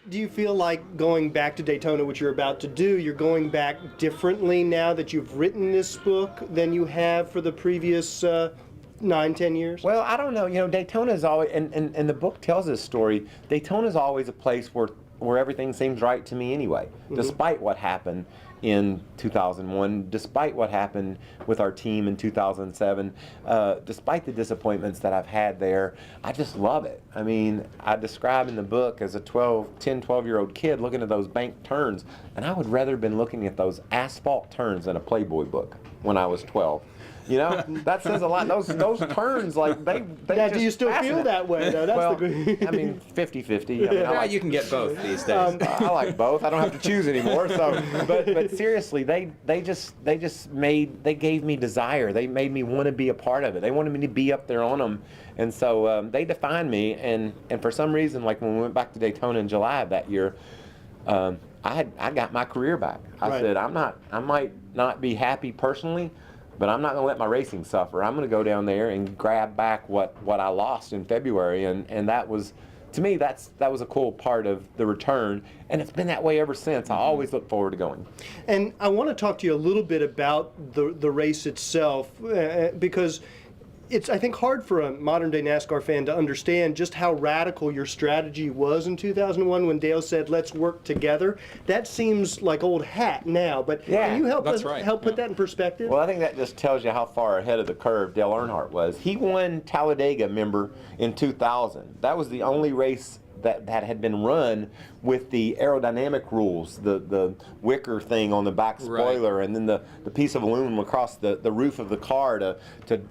do you feel like going back to Daytona, which you're about to do, you're going back differently now that you've written this book than you have for the previous 9-10 years? Well, I don't know. You know, Daytona is always, and the book tells this story. Daytona is always a place where everything seems right to me anyway, despite what happened in 2001, despite what happened with our team in 2007, despite the disappointments that I've had there. I just love it. I mean, I describe in the book as a 10, 12-year-old kid looking at those bank turns, and I would rather have been looking at those asphalt turns than a Playboy book when I was 12. You know, that says a lot. Those turns, like, they Now, just do you still feel that way, though? That's well, the good. I mean, 50-50. I mean, Yeah, you can get both these days. I like both. I don't have to choose anymore. So, but seriously, they gave me desire. They made me want to be a part of it. They wanted me to be up there on them, and so they defined me. And for some reason, like when we went back to Daytona in July of that year, I got my career back. I said, I might not be happy personally, but I'm not going to let my racing suffer. I'm going to go down there and grab back what I lost in February, and that was, to me, that was a cool part of the return, and it's been that way ever since. I always look forward to going. And I want to talk to you a little bit about the race itself, because it's, I think, hard for a modern-day NASCAR fan to understand just how radical your strategy was in 2001 when Dale said, let's work together. That seems like old hat now, but can you help put that in perspective? Well, I think that just tells you how far ahead of the curve Dale Earnhardt was. He won Talladega, remember, in 2000. That was the only race that had been run with the aerodynamic rules, the wicker thing on the back spoiler, and then the piece of aluminum across the roof of the car to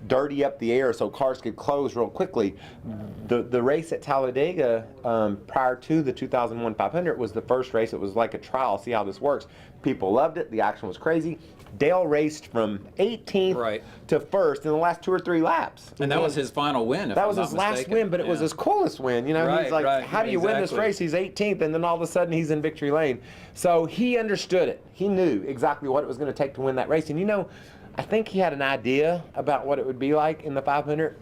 dirty up the air so cars could close real quickly. The race at Talladega prior to the 2001 500 was the first race. It was like a trial, see how this works. People loved it. The action was crazy. Dale raced from 18th to 1st in the last 2 or 3 laps. And that was his final win, if That I'm was not his last mistaken. win, but it was his coolest win. You know, he's like, how do you win this race? He's 18th, and then all of a sudden he's in victory lane. So he understood it. He knew exactly what it was going to take to win that race. And you know, I think he had an idea about what it would be like in the 500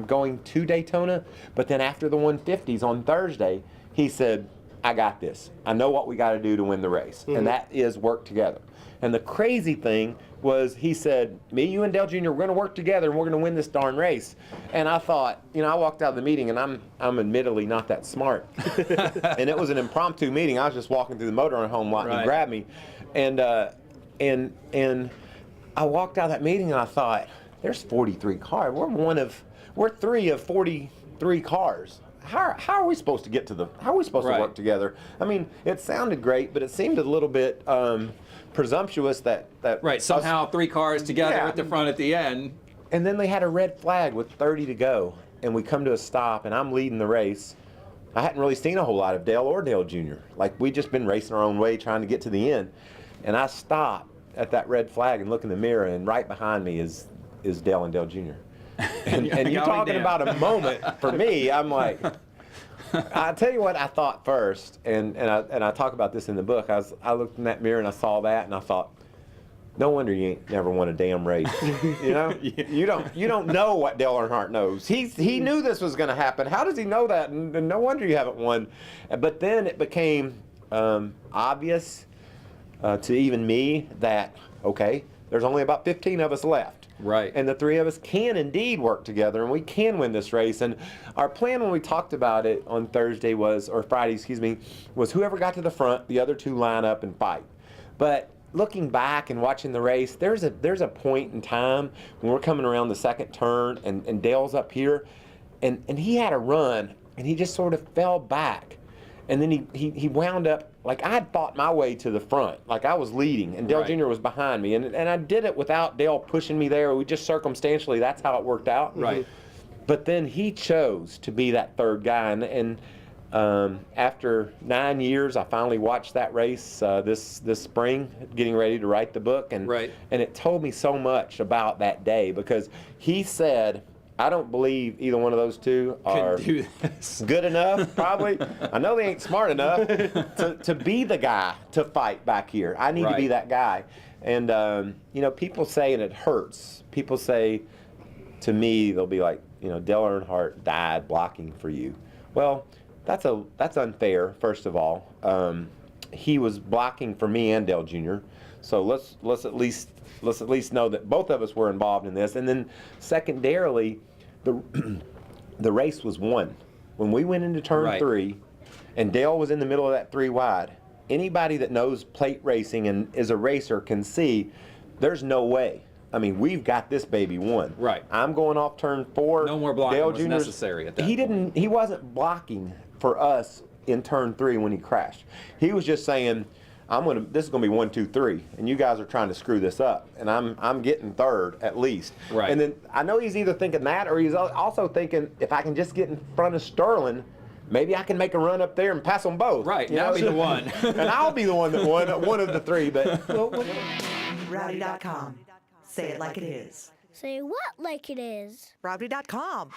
going to Daytona. But then after the 150s on Thursday, he said, I got this. I know what we got to do to win the race. And that is work together. And the crazy thing was, he said, me, you, and Dale Jr., we're going to work together and we're going to win this darn race. And I thought, you know, I walked out of the meeting, and I'm admittedly not that smart. And it was an impromptu meeting. I was just walking through the motorhome home lot, and he grabbed me. And I walked out of that meeting, and I thought, there's 43 cars. We're 3 of 43 cars. How are we supposed to get to how are we supposed to work together? I mean, it sounded great, but it seemed a little bit presumptuous that somehow 3 cars together at the front at the end. And then they had a red flag with 30 to go, and we come to a stop, and I'm leading the race. I hadn't really seen a whole lot of Dale or Dale Jr. Like, we'd just been racing our own way trying to get to the end. And I stop at that red flag and look in the mirror, and right behind me is Dale and Dale Jr. And you're talking about a moment for me. I'm like, I'll tell you what I thought first, and I talk about this in the book. I looked in that mirror and I saw that, and I thought, no wonder you ain't never won a damn race. You know, you don't know what Dale Earnhardt knows. He knew this was going to happen. How does he know that? And no wonder you haven't won. But then it became obvious to even me that, okay, there's only about 15 of us left. Right. And the 3 of us can indeed work together, and we can win this race. And our plan when we talked about it on Friday, was whoever got to the front, the other 2 line up and fight. But looking back and watching the race, there's a point in time when we're coming around the second turn, and Dale's up here, and he had a run, and he just sort of fell back. And then he wound up, like, I had fought my way to the front, like I was leading, and Dale Jr. was behind me. And I did it without Dale pushing me there. We just circumstantially, that's how it worked out. Right. But then he chose to be that 3rd guy. And after 9 years, I finally watched that race this spring, getting ready to write the book. And it told me so much about that day, because he said, I don't believe either one of those 2 are good enough, probably. I know they ain't smart enough to be the guy to fight back here. I need to be that guy. And, you know, people say, and it hurts, people say to me, they'll be like, you know, Dale Earnhardt died blocking for you. Well, That's unfair. First of all, he was blocking for me and Dale Jr. So let's at least know that both of us were involved in this. And then secondarily, the race was won when we went into turn 3, and Dale was in the middle of that 3 wide. Anybody that knows plate racing and is a racer can see there's no way. I mean, we've got this baby won. Right. I'm going off turn 4. No more blocking Dale was Jr.'s necessary at that point. He wasn't blocking for us in turn 3 when he crashed. He was just saying, this is gonna be 1, 2, 3, and you guys are trying to screw this up, and I'm getting 3rd at least. Right. And then I know he's either thinking that, or he's also thinking, if I can just get in front of Sterling, maybe I can make a run up there and pass them both. Right. Now be the one. And I'll be the one that won one of the 3. But Rowdy.com. Say it like it is. Say what like it is? Rowdy.com.